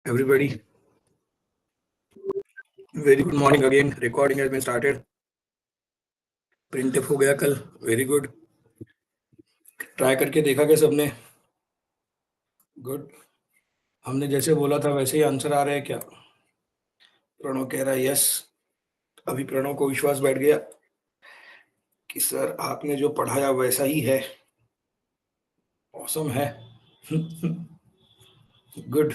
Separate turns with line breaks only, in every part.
Everybody, very good morning again. Recording has been started. Printf हो गया कल. Very good. Try करके देखा क्या सबने? गुड. हमने जैसे बोला था वैसे ही आंसर आ रहे हैं क्या? प्रणव कह रहा है यस. अभी प्रणव को विश्वास बैठ गया कि सर आपने जो पढ़ाया वैसा ही है. ऑसम है. गुड.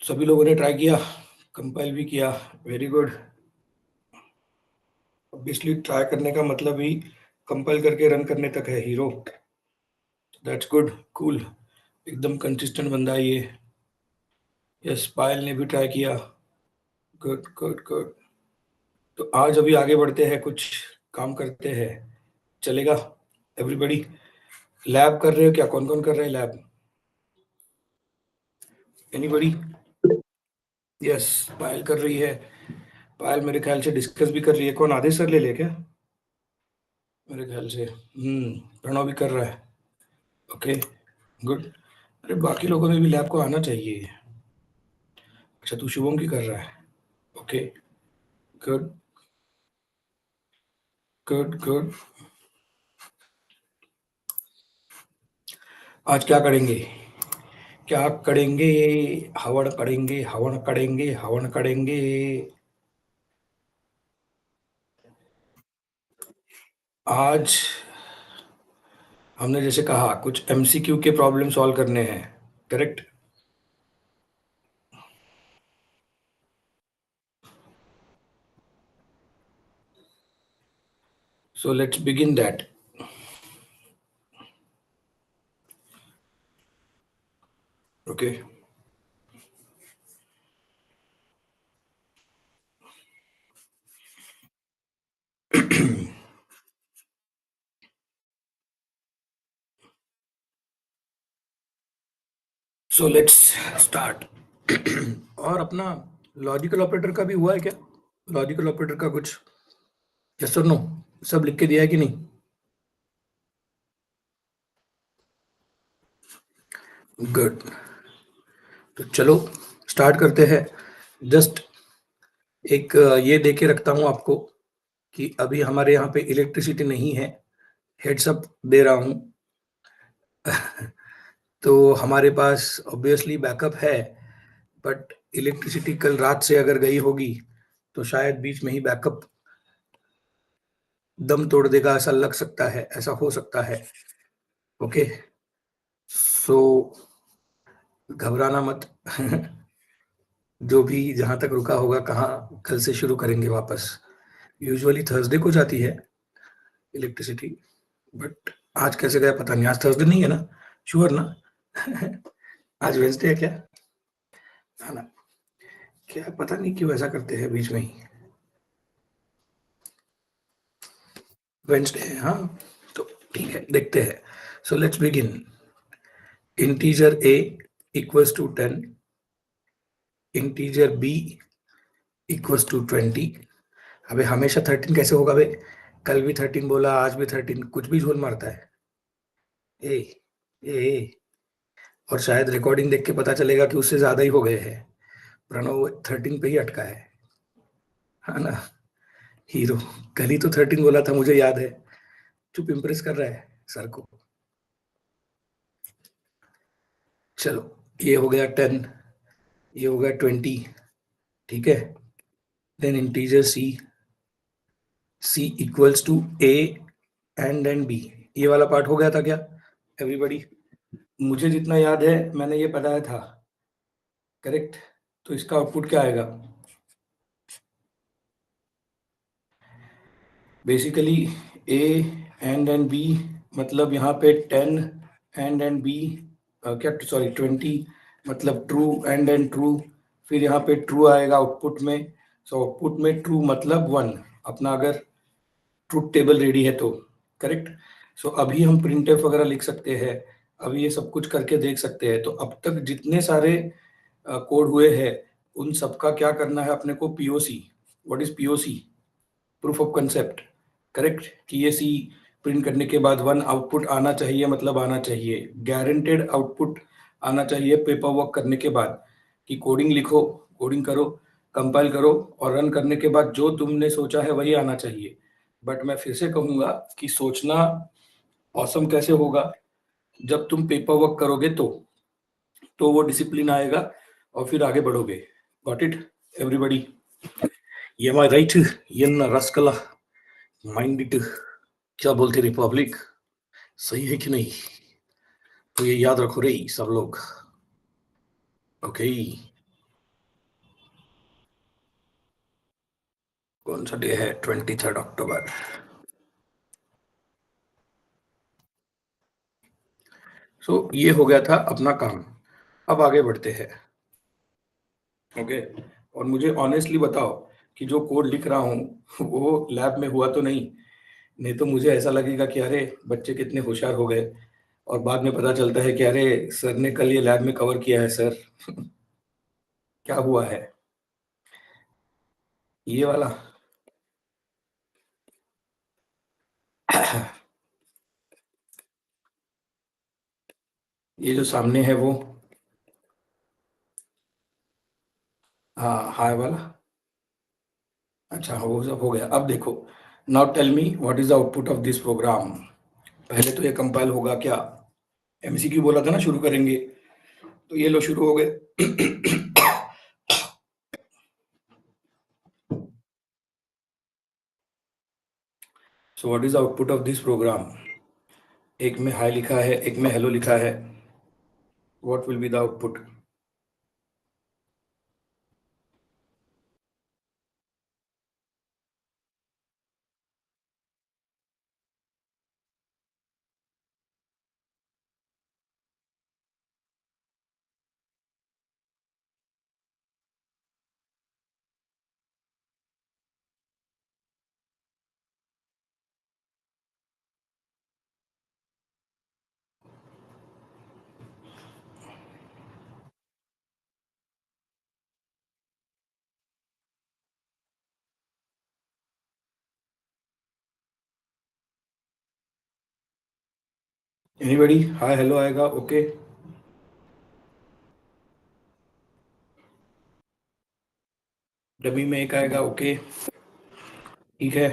सभी लोगों ने ट्राई किया, कंपाइल भी किया. Very good. ऑब्वियसली ट्राई करने का मतलब ही कंपाइल करके रन करने तक है हीरो. That's good. कूल. एकदम कंसिस्टेंट बंदा है ये. यस, पायल ने भी ट्राई किया. Good good good. तो आज अभी आगे बढ़ते हैं, कुछ काम करते हैं. चलेगा? एवरीबॉडी लैब कर रहे हो क्या? कौन कौन कर रहे हैं लैब? एनीबॉडी? यस, पायल कर रही है. पायल मेरे ख्याल से डिस्कस भी कर रही है. कौन, आदेश सर ले ले क्या? मेरे ख्याल से प्रणव भी कर रहा है. Okay good. अरे बाकी लोगों में भी लैब को आना चाहिए. अच्छा, तू शुभम की कर रहा है. Okay good good good. आज क्या करेंगे? क्या करेंगे? हवन करेंगे, हवन करेंगे, हवन करेंगे. आज हमने जैसे कहा कुछ एमसीक्यू के प्रॉब्लम सॉल्व करने हैं. Correct? So let's begin that. Okay. So let's start. और अपना लॉजिकल ऑपरेटर का भी हुआ है क्या? लॉजिकल ऑपरेटर का कुछ यस और नो सब लिख के दिया है कि नहीं? गुड. तो चलो स्टार्ट करते हैं. जस्ट एक ये दे के रखता हूं आपको कि अभी हमारे यहाँ पे इलेक्ट्रिसिटी नहीं है. हेड्स अप दे रहा हूं. तो हमारे पास ऑब्वियसली बैकअप है, बट इलेक्ट्रिसिटी कल रात से अगर गई होगी तो शायद बीच में ही बैकअप दम तोड़ देगा. ऐसा लग सकता है, ऐसा हो सकता है. ओके. सो घबराना मत. जो भी जहां तक रुका होगा, कहाँ कल से शुरू करेंगे वापस. यूजुअली थर्सडे को जाती है इलेक्ट्रिसिटी, बट आज कैसे गया पता नहीं. आज थर्सडे नहीं है ना? श्योर ना? आज वेंसडे है क्या? है ना? क्या पता नहीं क्यों ऐसा करते हैं बीच में ही. वेंसडे है, हाँ. तो ठीक है, देखते हैं. So let's begin. Integer a equals to 10, integer b equals to 20. अबे हमेशा 13 कैसे होगा बे? कल भी 13 बोला, आज भी 13. कुछ भी झोल मारता है. ए ए. और शायद रिकॉर्डिंग देख के पता चलेगा कि उससे ज्यादा ही हो गए हैं. प्रणव 13 पे ही अटका है ना? हीरो. कल ही तो 13 बोला था, मुझे याद है. चुप इम्प्रेस कर रहा है सर को. चलो, ये हो गया 10, ये हो गया 20. ठीक है. Then integer c equals to a and then b. ये वाला पार्ट हो गया था क्या एवरीबॉडी? मुझे जितना याद है मैंने ये बताया था. करेक्ट? तो इसका आउटपुट क्या आएगा? Basically a and then b, मतलब यहाँ पे 10 एंड देन b, क्या सॉरी 20, मतलब ट्रू एंड देन ट्रू. फिर यहाँ पे ट्रू आएगा आउटपुट में. सो आउटपुट में ट्रू मतलब 1, अपना अगर ट्रूथ टेबल रेडी है तो. करेक्ट? सो अभी हम प्रिंटफ वगैरह लिख सकते हैं. अभी ये सब कुछ करके देख सकते हैं. तो अब तक जितने सारे कोड हुए हैं उन सबका क्या करना है अपने को? POC. What is POC? Proof of concept. Correct? कि ये सी प्रिंट करने के बाद वन आउटपुट आना चाहिए, मतलब आना चाहिए, गारंटेड आउटपुट आना चाहिए पेपर वर्क करने के बाद, कि कोडिंग लिखो, कोडिंग करो, कंपाइल करो, और रन करने के बाद जो तुमने सोचा है वही आना चाहिए। बट मैं फिर से कहूंगा कि सोचना औसम कैसे होगा, जब तुम पेपर वर्क करोगे तो वो डिसिप्लिन आएगा और फिर आगे बढ़ोगे। Got it everybody? ये माय राइट? ये ना रसकला माइंड इट, क्या बोलते रिपब्लिक, सही है कि नहीं? तो ये याद रखो रे सब लोग। ओके, कौन सा डे है? 23 अक्टूबर। सो ये हो गया था अपना काम। अब आगे बढ़ते हैं। ओके, और मुझे ऑनेस्टली बताओ कि जो कोड लिख रहा हूँ वो लैब में हुआ तो नहीं? नहीं तो मुझे ऐसा लगेगा कि अरे बच्चे कितने होशियार हो गए, और बाद में पता चलता है कि अरे सर ने कल ये लैब में कवर किया है सर। क्या हुआ है ये वाला? ये जो सामने है वो? हाँ, हाय वाला। अच्छा, हाँ, वो सब हो गया। अब देखो, now tell me what is the output of this program. पहले तो ये कंपाइल होगा क्या? एमसीक्यू बोला था ना शुरू करेंगे, तो ये लो शुरू हो गए। So what is output of this program? एक में हाई लिखा है, एक में हेलो लिखा है। What will be the output? Anybody? Hi hello आएगा, ओके। डमी में एक आएगा, ओके, ठीक है,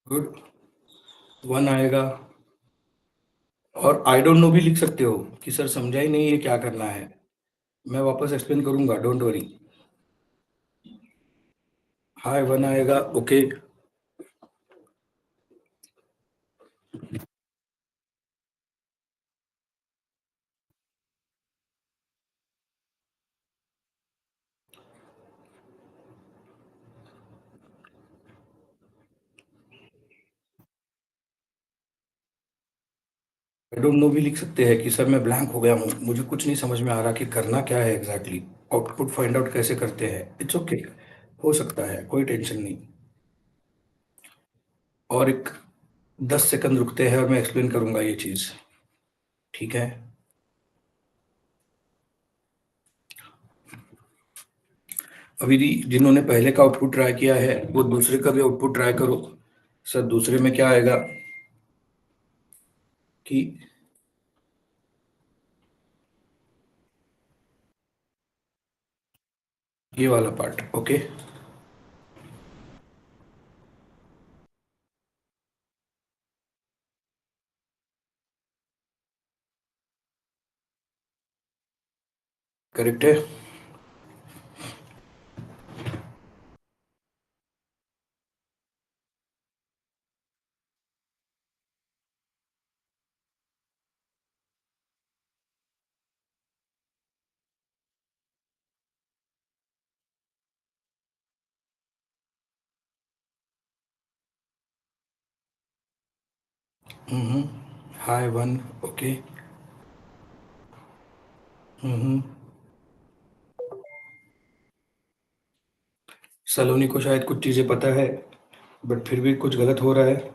गुड। वन आएगा। और आई डोंट नो भी लिख सकते हो कि सर समझा ही नहीं ये क्या करना है। मैं वापस एक्सप्लेन करूंगा, डोंट वरी। हाय वन आएगा, ओके। आई डोंट नो भी लिख सकते हैं कि सर मैं ब्लैंक हो गया हूँ, मुझे कुछ नहीं समझ में आ रहा कि करना क्या है एग्जैक्टली, आउटपुट फाइंड आउट कैसे करते हैं। इट्स ओके, हो सकता है, कोई टेंशन नहीं। और एक 10 सेकंड रुकते हैं और मैं एक्सप्लेन करूंगा ये चीज़, ठीक है? अभी जिन्होंने पहले का आउटपुट ट्राई किया है वो दूसरे का भी आउटपुट ट्राई करो। सर दूसरे में क्या आएगा कि ये वाला पार्ट, ओके। करेक्ट है। हम्म। हाय वन, ओके। हम्म। सलोनी को शायद कुछ चीज़ें पता है, बट फिर भी कुछ गलत हो रहा है।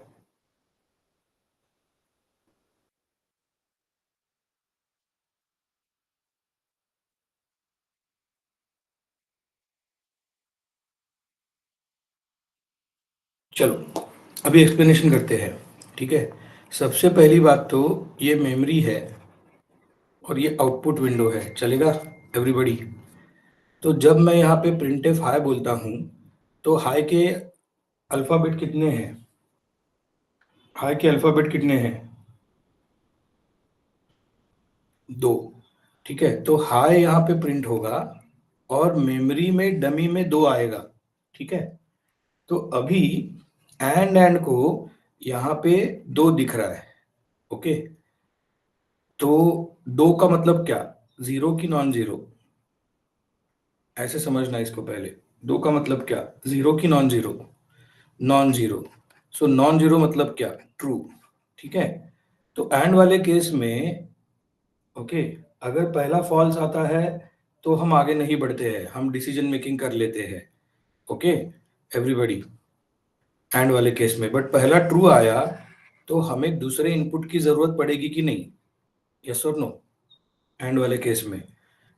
चलो अभी एक्सप्लेनेशन करते हैं, ठीक है। सबसे पहली बात तो ये मेमोरी है और ये आउटपुट विंडो है, चलेगा एवरीबॉडी। तो जब मैं यहाँ पे प्रिंटफ हाई बोलता हूँ तो हाई के अल्फ़ाबेट कितने हैं? हाई के अल्फ़ाबेट कितने हैं? 2। ठीक है, तो हाई यहाँ पे प्रिंट होगा और मेमोरी में डमी में 2 आएगा। ठीक है, तो अभी एंड को यहाँ पे 2 दिख रहा है। ओके, तो 2 का मतलब क्या? जीरो की नॉन जीरो? ऐसे समझना इसको पहले। 2 का मतलब क्या? जीरो की non zero? Non zero. So non zero मतलब क्या? ट्रू। ठीक है, तो एंड वाले केस में ओके, अगर पहला फॉल्स आता है तो हम आगे नहीं बढ़ते हैं, हम डिसीजन मेकिंग कर लेते हैं। ओके एवरीबॉडी, एंड वाले केस में बट पहला ट्रू आया तो हमें दूसरे इनपुट की जरूरत पड़ेगी कि नहीं? यस और नो? एंड वाले केस में,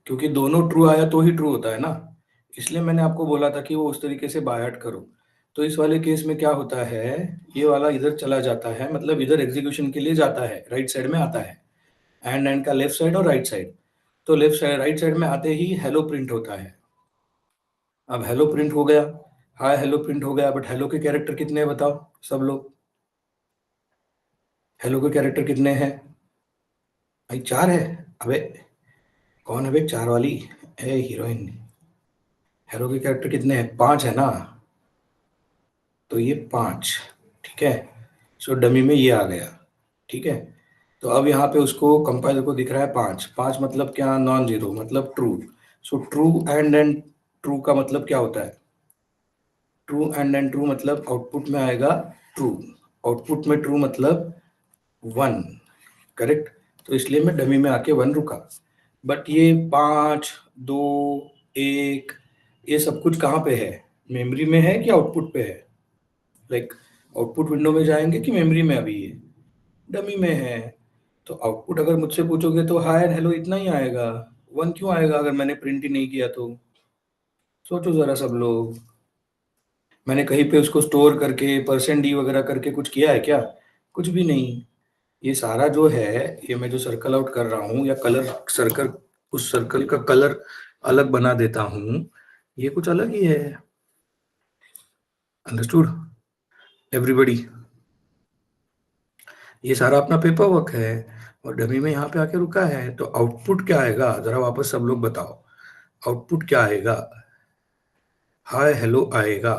क्योंकि दोनों ट्रू आया तो ही ट्रू होता है ना, इसलिए मैंने आपको बोला था कि वो उस तरीके से बाय हट करो। तो इस वाले केस में क्या होता है, ये वाला इधर चला जाता है, मतलब इधर एग्जीक्यूशन के लिए जाता है, राइट साइड में आता है। एंड का लेफ्ट साइड और राइट साइड, तो लेफ्ट साइड राइट साइड में आते ही हेलो प्रिंट होता है। अब हेलो प्रिंट हो गया, हाय हेलो प्रिंट हो गया, बट हेलो के कैरेक्टर कितने हैं बताओ सब लोग? हेलो के कैरेक्टर कितने हैं? भाई 4 है। अबे कौन है बे 4 वाली? ए हीरोइन, हेलो के कैरेक्टर कितने हैं? 5 है ना? तो ये 5। ठीक है, सो डमी में ये आ गया। ठीक है, तो अब यहाँ पे उसको कंपाइलर को दिख रहा है 5। 5 मतलब क्या? नॉन जीरो मतलब true. So true and true का मतलब क्या होता है? ट्रू एंड ट्रू मतलब आउटपुट में आएगा ट्रू। आउटपुट में ट्रू मतलब 1, करेक्ट। तो इसलिए मैं डमी में आके 1 रुका। बट ये 5, 2, 1, ये सब कुछ कहाँ पे है? मेमोरी में है कि आउटपुट पे है? लाइक आउटपुट विंडो में जाएंगे कि मेमोरी में? अभी ये डमी में है, तो आउटपुट अगर मुझसे पूछोगे तो हाय एंड हेलो इतना ही आएगा। 1 क्यों आएगा अगर मैंने प्रिंट ही नहीं किया तो? सोचो जरा सब लोग, मैंने कहीं पे उसको स्टोर करके %d वगैरह करके कुछ किया है क्या? कुछ भी नहीं। ये सारा जो है, ये मैं जो सर्कल आउट कर रहा हूँ या कलर सर्कल, उस सर्कल का कलर अलग बना देता हूँ, ये कुछ अलग ही है। Understood everybody? ये सारा अपना पेपर वर्क है और डमी में यहाँ पे आके रुका है, तो आउटपुट क्या आएगा जरा वापस सब लोग बताओ? आउटपुट क्या आएगा? हाय हेलो आएगा।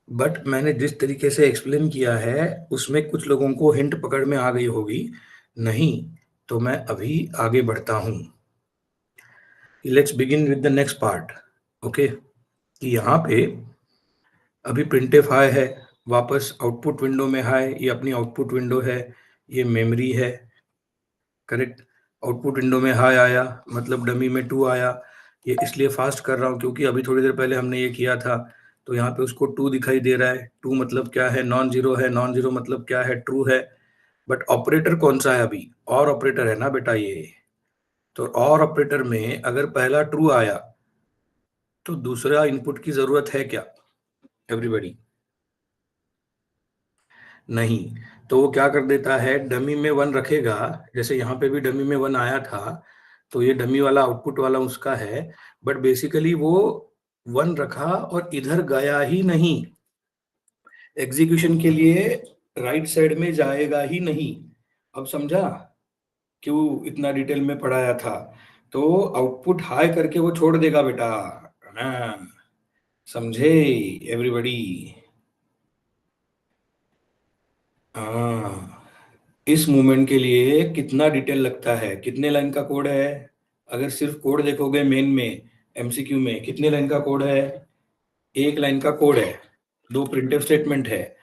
बट मैंने जिस तरीके से एक्सप्लेन किया है उसमें कुछ लोगों को हिंट पकड़ में आ गई होगी। नहीं तो मैं अभी आगे बढ़ता हूँ। Let's begin with the next part. Okay, कि यहाँ पे अभी प्रिंटफ हाई है, वापस आउटपुट विंडो में हाई, ये अपनी आउटपुट विंडो है, ये मेमोरी है, करेक्ट। आउटपुट विंडो में हाई आया मतलब डमी में 2 आया। ये इसलिए फास्ट कर रहा हूँ क्योंकि अभी थोड़ी देर पहले हमने ये किया था, तो यहाँ पे उसको 2 दिखाई दे रहा है। 2 मतलब क्या है? नॉन जीरो है। नॉन जीरो मतलब क्या है? ट्रू है। बट ऑपरेटर कौन सा है अभी? और ऑपरेटर है ना बेटा ये। तो और ऑपरेटर में अगर पहला ट्रू आया तो दूसरा इनपुट की जरूरत है क्या एवरीबॉडी? नहीं, तो वो क्या कर देता है, डमी में 1 रखेगा। जैसे यहाँ पे भी डमी में 1 आया था, तो ये डमी वाला आउटपुट वाला उसका है, बट बेसिकली वो 1 रखा और इधर गया ही नहीं, एग्जीक्यूशन के लिए राइट साइड में जाएगा ही नहीं। अब समझा क्यों इतना डिटेल में पढ़ाया था? तो आउटपुट हाई करके वो छोड़ देगा बेटा। हाँ, समझे एवरीबॉडी? हाँ, इस मूवमेंट के लिए कितना डिटेल लगता है? कितने लाइन का कोड है? अगर सिर्फ कोड देखोगे मेन में, एमसीक्यू में कितने लाइन का कोड है? 1 लाइन का कोड है, 2 प्रिंटफ स्टेटमेंट है।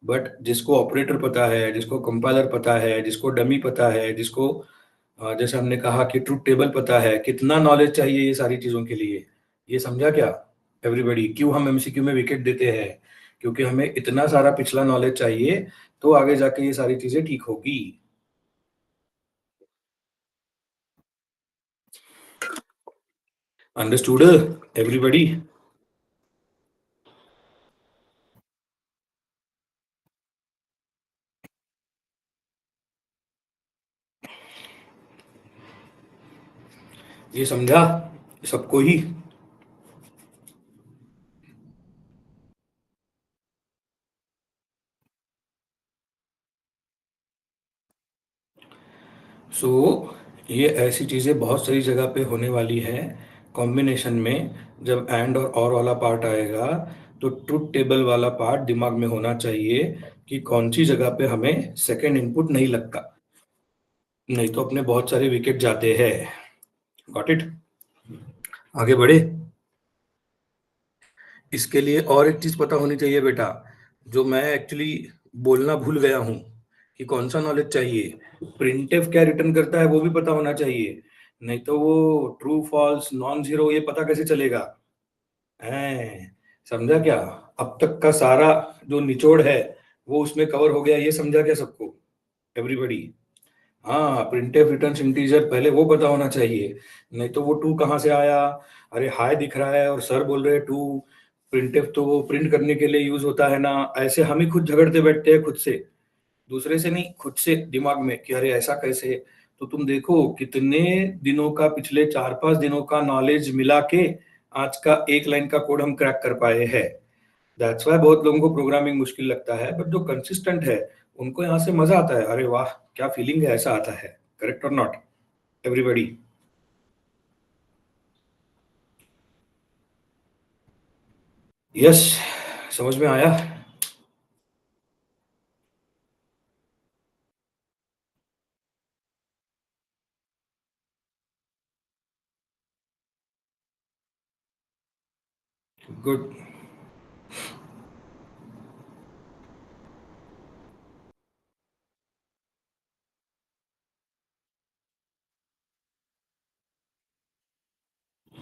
बट जिसको ऑपरेटर पता है, जिसको कंपाइलर पता है, जिसको डमी पता है, जिसको जैसे हमने कहा कि ट्रुथ टेबल पता है, कितना नॉलेज चाहिए ये सारी चीजों के लिए? ये समझा क्या एवरीबॉडी? क्यों हम एमसीक्यू में विकेट देते हैं? क्योंकि हमें इतना सारा पिछला नॉलेज चाहिए, तो आगे जाके ये सारी चीजें ठीक होगी। Understood everybody? ये समझा सबको ही? सो ये ऐसी चीज़ें बहुत सारी जगह पे होने वाली है कॉम्बिनेशन में। जब एंड और वाला पार्ट आएगा तो ट्रुथ टेबल वाला पार्ट दिमाग में होना चाहिए कि कौन सी जगह पे हमें सेकंड इनपुट नहीं लगता, नहीं तो अपने बहुत सारे विकेट जाते हैं। Got it? आगे बढ़े। इसके लिए और एक चीज पता होनी चाहिए बेटा, जो मैं एक्चुअली बोलना भूल गया हूँ कि कौन सा नॉलेज चाहिए। प्रिंटफ क्या रिटर्न करता है वो भी पता होना चाहिए, नहीं तो वो ट्रू फॉल्स नॉन जीरो ये पता कैसे चलेगा? है, समझा क्या? अब तक का सारा जो निचोड़ है वो उसमें कवर हो गया, ये समझा क्या सबको? एवरीबॉडी? हाँ, प्रिंटफ रिटर्न्स इंटीजर पहले वो पता होना चाहिए, नहीं तो वो टू कहाँ से आया? अरे हाय दिख रहा है और सर बोल रहे हैं टू। प्रिंटफ तो वो प्रिंट करने के लिए यूज होता है ना। ऐसे हम ही खुद झगड़ते बैठते हैं खुद से, दूसरे से नहीं, खुद से दिमाग में कि अरे ऐसा कैसे। तो तुम देखो कितने दिनों का, पिछले 4-5 दिनों का नॉलेज मिला के आज का एक लाइन का कोड हम क्रैक कर पाए हैं। दैट्स वाई बहुत लोगों को प्रोग्रामिंग मुश्किल लगता है, बट जो कंसिस्टेंट है उनको यहाँ से मजा आता है। अरे वाह, क्या फीलिंग है, ऐसा आता है। करेक्ट और नॉट एवरीबॉडी? यस, समझ में आया? गुड।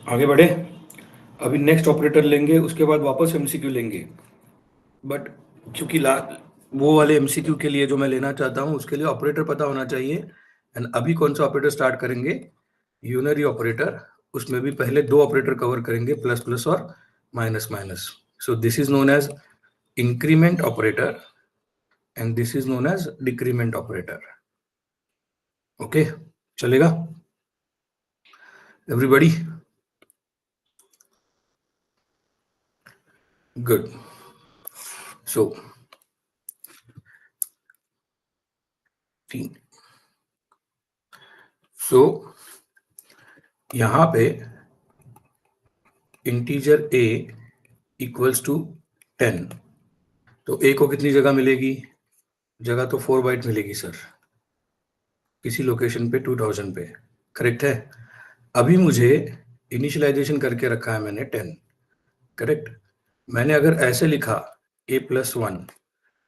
आगे बढ़े। अभी नेक्स्ट ऑपरेटर लेंगे, उसके बाद वापस एमसीक्यू लेंगे। बट क्योंकि वो वाले एमसीक्यू के लिए जो मैं लेना चाहता हूँ उसके लिए ऑपरेटर पता होना चाहिए। एंड अभी कौन सा ऑपरेटर स्टार्ट करेंगे? Unary operator. उसमें भी पहले दो ऑपरेटर कवर करेंगे, प्लस प्लस और minus minus. So this is known as increment operator and this is known as decrement operator. Okay, चलेगा एवरीबॉडी? गुड। सो सो यहाँ पे इंटीजर a इक्वल्स टू 10, तो a को कितनी जगह मिलेगी? जगह तो 4 बाइट मिलेगी सर, किसी लोकेशन पे 2000 पे। करेक्ट है। अभी मुझे इनिशियलाइजेशन करके रखा है मैंने 10। करेक्ट। मैंने अगर ऐसे लिखा a+1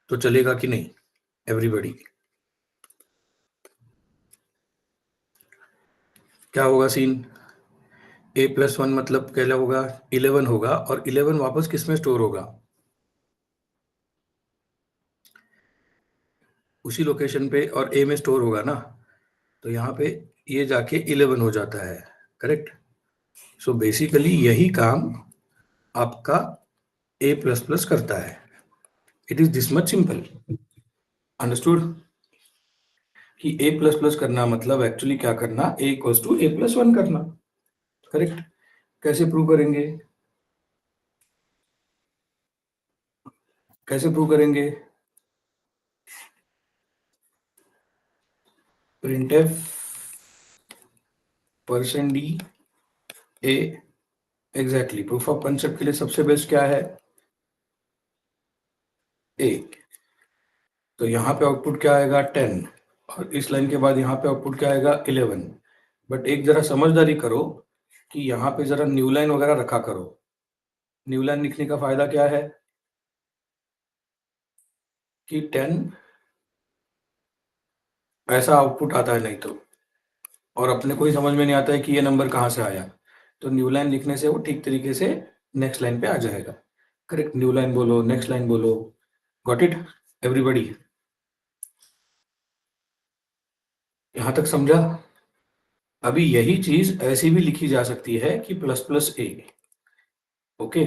तो चलेगा कि नहीं एवरीबॉडी? क्या होगा सीन? a+1 मतलब क्या होगा? 11 होगा, और 11 वापस किस में स्टोर होगा? उसी लोकेशन पे और a में स्टोर होगा ना। तो यहाँ पे ये जाके 11 हो जाता है। करेक्ट। सो बेसिकली यही काम आपका a++ करता है। It is this much simple. Understood? कि a++ करना मतलब एक्चुअली क्या करना? a=a+1 करना। करेक्ट। कैसे प्रूव करेंगे? कैसे प्रूव करेंगे? printf %d a। Exactly, proof of concept के लिए सबसे बेस्ट क्या है? a। तो यहाँ पे आउटपुट क्या आएगा? 10। और इस लाइन के बाद यहाँ पे आउटपुट क्या आएगा? 11। बट एक जरा समझदारी करो कि यहाँ पे जरा न्यू लाइन वगैरह रखा करो। न्यू लाइन लिखने का फायदा क्या है? कि 10 ऐसा आउटपुट आता है, नहीं तो और अपने को ही समझ में नहीं आता है कि ये नंबर कहाँ से आया। तो न्यू लाइन लिखने से वो ठीक तरीके से नेक्स्ट लाइन पे आ जाएगा। करेक्ट, न्यू लाइन बोलो, नेक्स्ट लाइन बोलो। Got it everybody? यहाँ तक समझा? अभी यही चीज ऐसी भी लिखी जा सकती है कि ++a। Okay,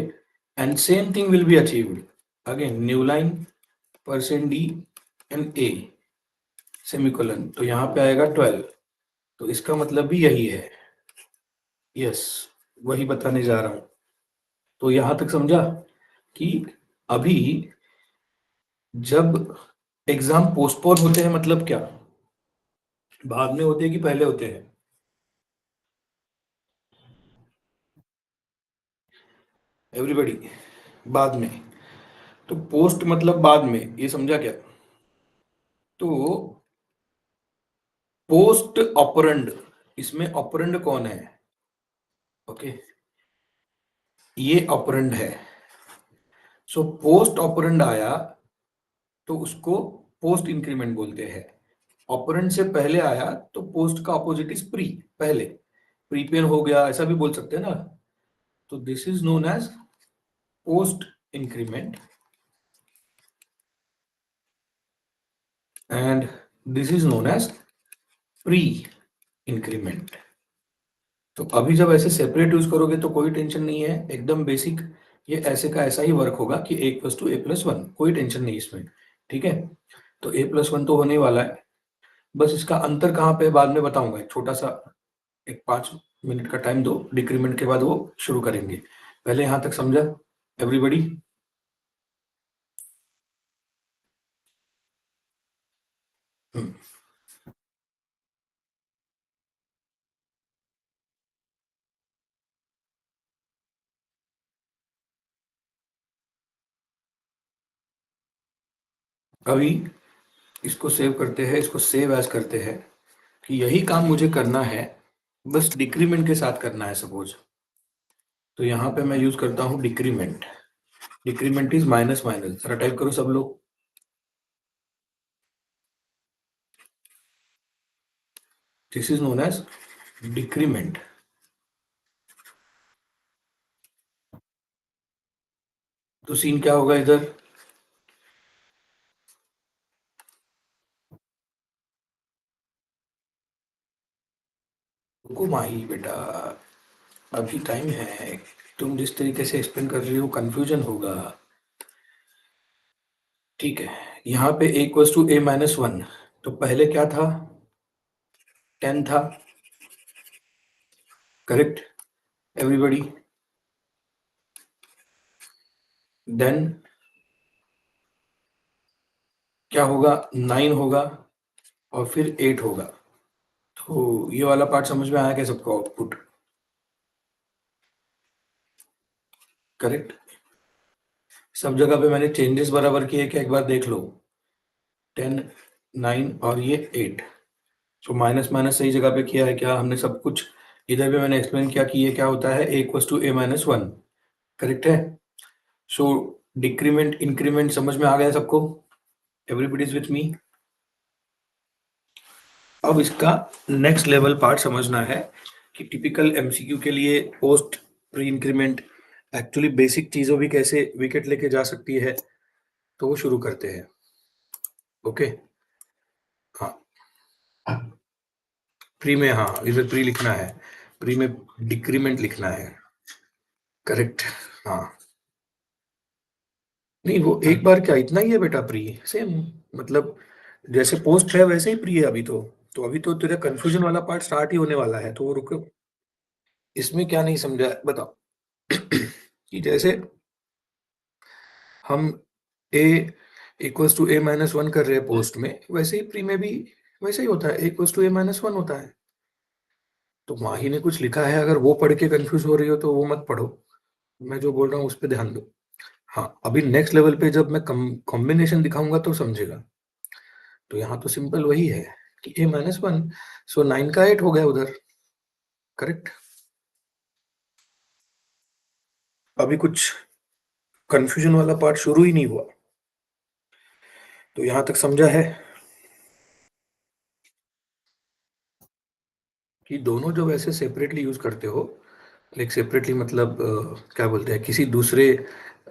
and same thing will be achieved. Again new line %d and a semicolon, तो यहाँ पे आएगा 12। तो इसका मतलब भी यही है। यस, वही बताने जा रहा हूं। तो यहां तक समझा कि अभी जब एग्जाम पोस्टपोन होते हैं मतलब क्या, बाद में होते हैं कि पहले होते हैं? एवरीबॉडी, बाद में। तो पोस्ट मतलब बाद में, ये समझा क्या? तो पोस्ट ऑपरेंड, इसमें ऑपरेंड कौन है? ओके, ये ऑपरेंड है। सो पोस्ट ऑपरेंड आया तो उसको पोस्ट इंक्रीमेंट बोलते हैं। ऑपरेंड से पहले आया तो पोस्ट का अपोजिट इज प्री, पहले। प्रीपेन हो गया, ऐसा भी बोल सकते हैं ना। तो this is known as post increment and this is known as pre increment. तो अभी जब ऐसे सेपरेट यूज करोगे तो कोई टेंशन नहीं है, एकदम बेसिक। ये ऐसे का ऐसा ही वर्क होगा कि a + 2 a+1, कोई टेंशन नहीं इसमें। ठीक है, तो a+1 तो होने वाला है। बस इसका अंतर कहाँ पे है बाद में बताऊंगा, एक छोटा सा, एक 5 मिनट का टाइम दो, डिक्रीमेंट के बाद वो शुरू करेंगे। पहले यहां तक समझा एवरीबॉडी? अभी इसको सेव करते हैं, इसको सेव एज करते हैं कि यही काम मुझे करना है, बस डिक्रीमेंट के साथ करना है सपोज। तो यहाँ पे मैं यूज करता हूँ decrement. Decrement is minus minus, जरा टाइप करो सब लोग। This is known as decrement. तो सीन क्या होगा इधर? रुको माही बेटा, अभी टाइम है। तुम जिस तरीके से एक्सप्लेन कर रही हो कंफ्यूजन होगा। ठीक है, यहाँ पे a = a-1, तो पहले क्या था? 10 था, करेक्ट एवरीबॉडी? देन क्या होगा? 9 होगा और फिर 8 होगा। तो ये वाला पार्ट समझ में आया क्या सबको? Output correct. सब जगह पे मैंने चेंजेस बराबर किए क्या, एक बार देख लो। 10, 9 और ये 8। सो माइनस माइनस सही जगह पे किया है क्या हमने सब कुछ? इधर भी मैंने एक्सप्लेन किया कि ये क्या होता है, a = a-1, करेक्ट है। सो डिक्रीमेंट इंक्रीमेंट समझ में आ गया सबको? Everybody is with me? अब इसका नेक्स्ट लेवल पार्ट समझना है कि टिपिकल एमसीक्यू के लिए post pre increment actually basic चीजों भी कैसे विकेट लेके जा सकती है। तो वो शुरू करते हैं। ओके, हाँ, प्री में, हाँ इधर प्री लिखना है, प्री में डिक्रीमेंट लिखना है, करेक्ट। हाँ, नहीं वो एक बार क्या इतना ही है बेटा, प्री सेम, मतलब जैसे पोस्ट है वैसे ही प्री है अभी तो अभी तो तेरा कंफ्यूजन वाला पार्ट स्टार्ट ही होने वाला है, तो वो रुको। इसमें क्या नहीं समझा है, बताओ। कि जैसे हम a = a-1 कर रहे हैं पोस्ट में, वैसे ही प्री में भी वैसे ही होता है, a = a-1 होता है। तो माही ने कुछ लिखा है, अगर वो पढ़ के कंफ्यूज हो रही हो तो वो मत पढ़ो, मैं जो बोल रहा हूँ उस पर ध्यान दो। हाँ, अभी नेक्स्ट लेवल पे जब मैं कॉम्बिनेशन दिखाऊंगा तो समझेगा। तो यहाँ तो सिंपल वही है कि a-1, सो 9 का 8 हो गया उधर, करेक्ट। अभी कुछ कंफ्यूजन वाला पार्ट शुरू ही नहीं हुआ। तो यहाँ तक समझा है कि दोनों जब ऐसे सेपरेटली यूज करते हो, लाइक सेपरेटली मतलब क्या बोलते हैं, किसी दूसरे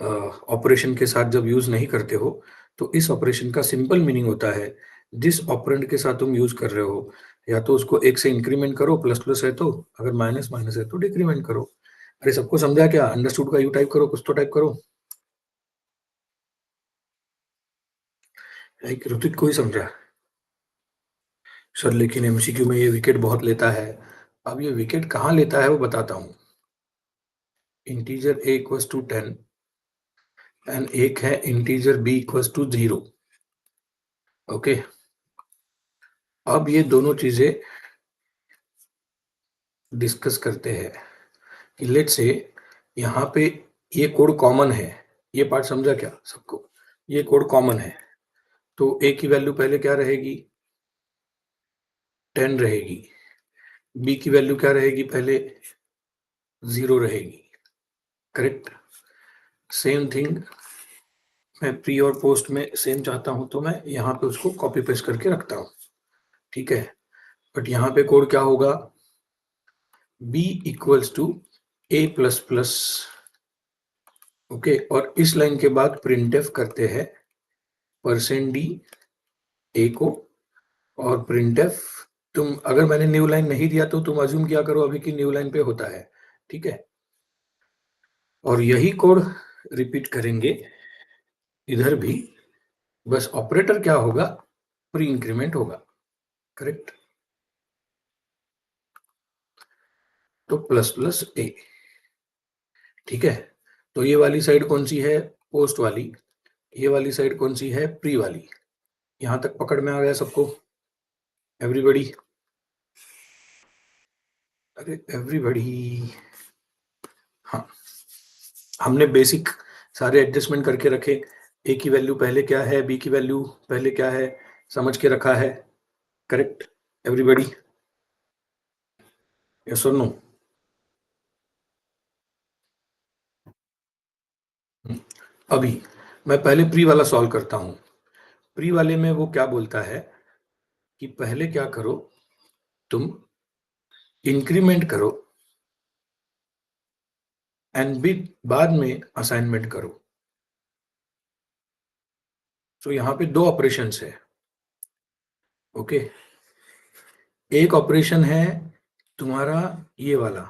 ऑपरेशन के साथ जब यूज नहीं करते हो, तो इस ऑपरेशन का सिंपल मीनिंग होता है, जिस ऑपरेंड के साथ तुम यूज कर रहे हो, या तो उसको एक से इंक्रीमेंट करो, प्लस प्लस है तो, अगर माइनस माइनस है तो डिक्रीमेंट करो। अरे सबको समझा क्या? अंडरस्टूड का यू टाइप करो, कुछ तो टाइप करो। लाइक ऋतिक को ही समझा सर, लेकिन एमसीक्यू में ये विकेट बहुत लेता है, अब ये विकेट कहाँ लेता है वो बताता हूं। Integer a equals to 10 and एक है integer b equals to 0। Okay, अब ये दोनों चीजें डिस्कस करते हैं कि लेट्स से यहाँ पे ये कोड कॉमन है। ये पार्ट समझा क्या सबको? ये कोड कॉमन है, तो a की वैल्यू पहले क्या रहेगी? 10 रहेगी। b की वैल्यू क्या रहेगी? पहले 0 रहेगी। करेक्ट। सेम थिंग मैं प्री और पोस्ट में सेम चाहता हूं, तो मैं यहाँ पे उसको कॉपी पेस्ट करके रखता हूँ। ठीक है, बट यहाँ पे कोड क्या होगा? b equals to a plus plus. Okay, और इस लाइन के बाद प्रिंटफ करते हैं %d a को, और प्रिंटफ तुम अगर मैंने न्यू लाइन नहीं दिया तो तुम अज्यूम क्या करो अभी की न्यू लाइन पे होता है। ठीक है, और यही कोड रिपीट करेंगे इधर भी, बस ऑपरेटर क्या होगा? प्री इंक्रीमेंट होगा। करेक्ट, तो प्लस प्लस ए। ठीक है, तो ये वाली साइड कौन सी है? पोस्ट वाली। ये वाली साइड कौन सी है? प्री वाली। यहां तक पकड़ में आ गया सबको? एवरीबॉडी? अरे एवरीबॉडी, हाँ, हमने बेसिक सारे एडजस्टमेंट करके रखे। ए की वैल्यू पहले क्या है, बी की वैल्यू पहले क्या है, समझ के रखा है। Correct everybody? यस और नो? अभी मैं पहले प्री वाला सॉल्व करता हूं। प्री वाले में वो क्या बोलता है कि पहले क्या करो, तुम इंक्रीमेंट करो एंड भी बाद में असाइनमेंट करो। तो यहाँ पे दो ऑपरेशंस है। ओके, एक ऑपरेशन है तुम्हारा ये वाला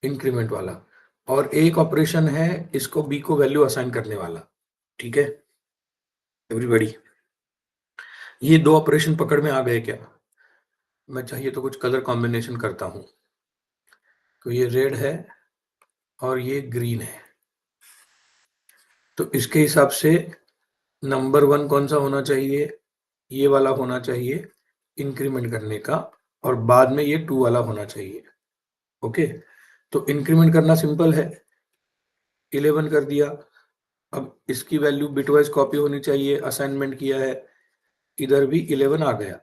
इंक्रीमेंट वाला, और एक ऑपरेशन है इसको बी को वैल्यू असाइन करने वाला। ठीक है एवरीबॉडी? ये दो ऑपरेशन पकड़ में आ गए क्या? मैं चाहिए तो कुछ कलर कॉम्बिनेशन करता हूं। तो ये रेड है और ये ग्रीन है, तो इसके हिसाब से नंबर 1 कौन सा होना चाहिए? ये वाला होना चाहिए इंक्रीमेंट करने का, और बाद में ये 2 वाला होना चाहिए। ओके, तो इंक्रीमेंट करना सिंपल है, 11 कर दिया। अब इसकी वैल्यू बिटवाइज कॉपी होनी चाहिए, असाइनमेंट किया है, इधर भी 11 आ गया।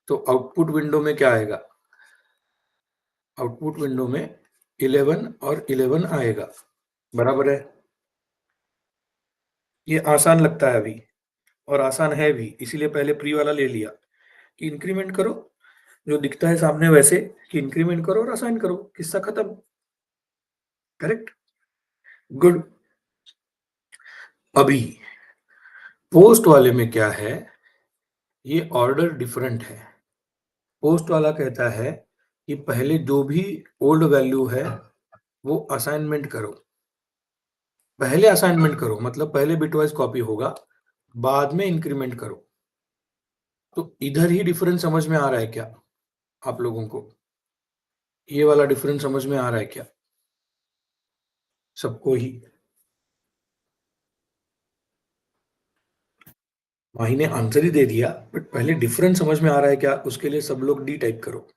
तो आउटपुट विंडो में क्या आएगा? आउटपुट विंडो में 11 और 11 आएगा। बराबर है? ये आसान लगता है अभी, और आसान है भी, इसीलिए पहले प्री वाला ले लिया कि इंक्रीमेंट करो, जो दिखता है सामने वैसे कि इंक्रीमेंट करो और असाइन करो, किस्सा खत्म। Correct, good. अभी पोस्ट वाले में क्या है? ये ऑर्डर डिफरेंट है। पोस्ट वाला कहता है कि पहले जो भी ओल्ड वैल्यू है वो असाइनमेंट करो। पहले असाइनमेंट करो मतलब पहले बिटवाइज कॉपी होगा, बाद में इंक्रीमेंट करो। तो इधर ही डिफरेंस समझ में आ रहा है क्या आप लोगों को? ये वाला डिफरेंस समझ में आ रहा है क्या सबको ही? माही ने आंसर ही दे दिया, बट पहले डिफरेंस समझ में आ रहा है क्या, उसके लिए सब लोग डी टाइप करो।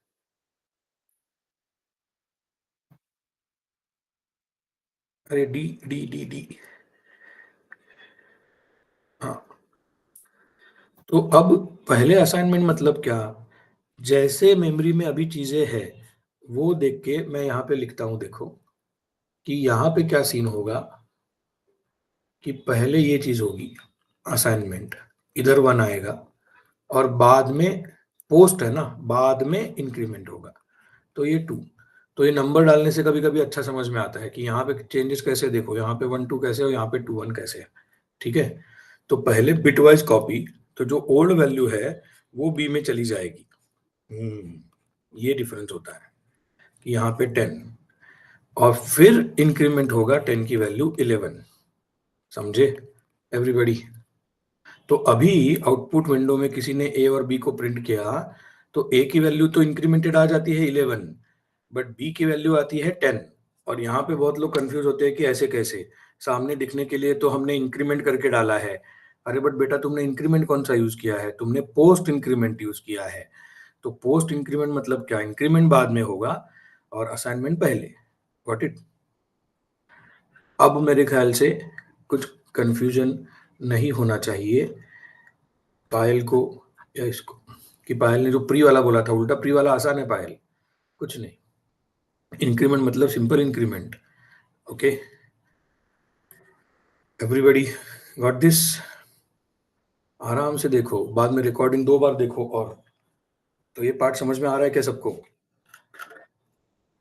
अरे डी डी डी डी, हाँ। तो अब पहले असाइनमेंट मतलब क्या? जैसे मेमोरी में अभी चीजें है वो देख के मैं यहाँ पे लिखता हूँ। देखो कि यहाँ पे क्या सीन होगा कि पहले ये चीज होगी असाइनमेंट, इधर 1 आएगा, और बाद में पोस्ट है ना, बाद में इंक्रीमेंट होगा, तो ये 2। तो ये नंबर डालने से कभी कभी अच्छा समझ में आता है कि यहाँ पे चेंजेस कैसे, देखो यहाँ पे 1 2 कैसे और यहाँ पे 2 1 कैसे है। ठीक है, तो पहले बिटवाइज कॉपी, तो जो ओल्ड वैल्यू है वो बी में चली जाएगी। ये डिफरेंस होता है कि यहाँ पे 10, और फिर इंक्रीमेंट होगा 10 की वैल्यू 11। समझे एवरीबॉडी? तो अभी आउटपुट विंडो में किसी ने ए और बी को प्रिंट किया, तो ए की वैल्यू तो इंक्रीमेंटेड आ जाती है 11, बट बी की वैल्यू आती है 10। और यहाँ पे बहुत लोग कंफ्यूज होते हैं कि ऐसे कैसे, सामने दिखने के लिए तो हमने इंक्रीमेंट करके डाला है। अरे बट बेटा, तुमने इंक्रीमेंट कौन सा यूज किया है? तुमने पोस्ट इंक्रीमेंट यूज किया है। तो पोस्ट इंक्रीमेंट मतलब क्या? इंक्रीमेंट बाद में होगा और असाइनमेंट पहले। Got it? अब मेरे ख्याल से कुछ कंफ्यूजन नहीं होना चाहिए पायल को या इसको, कि पायल ने जो प्री वाला बोला था उल्टा प्री वाला आसान है पायल, कुछ नहीं। इंक्रीमेंट मतलब simple increment. Okay, everybody got this? आराम से देखो, बाद में रिकॉर्डिंग 2 बार देखो। और तो ये पार्ट समझ में आ रहा है क्या सबको?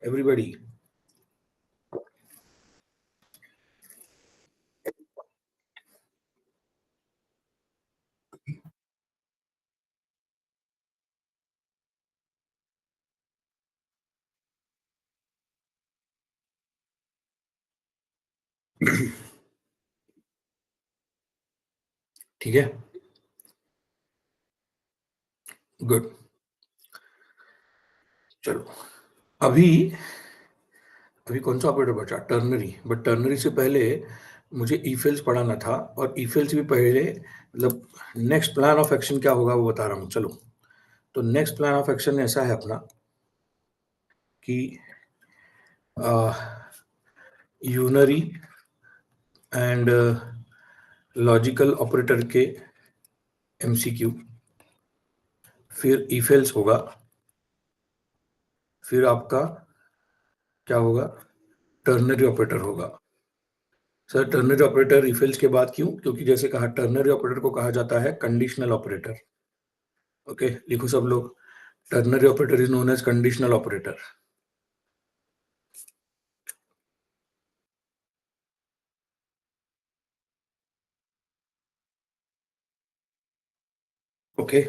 एवरीबॉडी? ठीक है, गुड। चलो, अभी अभी कौन सा ऑपरेटर बचा? टर्नरी। बट टर्नरी से पहले मुझे ईफेल्स पढ़ाना था, और ईफेल्स भी पहले, मतलब नेक्स्ट प्लान ऑफ एक्शन क्या होगा वो बता रहा हूँ। चलो, तो नेक्स्ट प्लान ऑफ एक्शन ऐसा है अपना कि यूनरी एंड लॉजिकल ऑपरेटर के एमसीक्यू, फिर ईफेल्स होगा, फिर आपका क्या होगा? टर्नरी ऑपरेटर होगा। सर, टर्नरी ऑपरेटर ईफेल्स के बाद क्यों? क्योंकि जैसे कहा, टर्नरी ऑपरेटर को कहा जाता है कंडीशनल ऑपरेटर। ओके, लिखो सब लोग, ternary operator is known as conditional operator. Okay,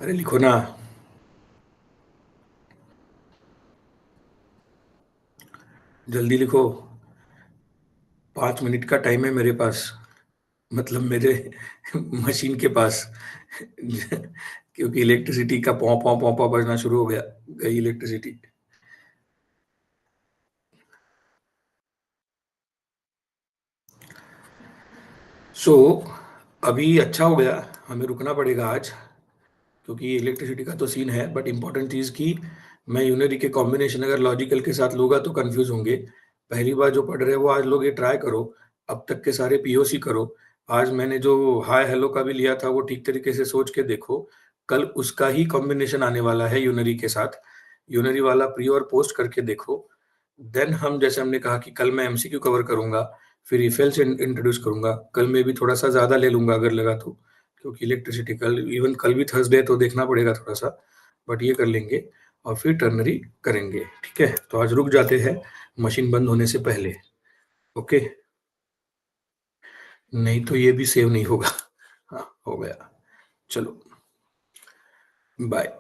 अरे लिखो ना, जल्दी लिखो। 5 मिनट का टाइम है मेरे पास, मतलब मेरे मशीन के पास, क्योंकि इलेक्ट्रिसिटी का पौ पौ पौ पौ बजना शुरू हो गया, गई इलेक्ट्रिसिटी। सो अभी अच्छा हो गया, हमें रुकना पड़ेगा आज, क्योंकि इलेक्ट्रिसिटी का तो सीन है। बट इंपॉर्टेंट चीज़ की, मैं यूनरी के कॉम्बिनेशन अगर लॉजिकल के साथ लूँगा तो कंफ्यूज होंगे। पहली बार जो पढ़ रहे हो आज लोग ये ट्राई करो, अब तक के सारे पीओसी करो। आज मैंने जो हाय हेलो का भी लिया था वो ठीक तरीके से सोच के देखो। कल उसका ही कॉम्बिनेशन आने वाला है यूनरी के साथ, यूनरी वाला प्री और पोस्ट करके देखो। देन हम, जैसे हमने कहा कि कल मैं एमसीक्यू कवर करूंगा, फिर इफेल्स इंट्रोड्यूस करूंगा। कल मैं भी थोड़ा सा ज़्यादा ले लूंगा अगर लगा तो, क्योंकि इलेक्ट्रिसिटी कल, इवन कल भी थर्सडे तो देखना पड़ेगा थोड़ा सा, बट ये कर लेंगे। और फिर टर्नरी करेंगे। ठीक है, तो आज रुक जाते हैं मशीन बंद होने से पहले। ओके, नहीं तो ये भी सेव नहीं होगा। हाँ, हो गया। चलो, बाय।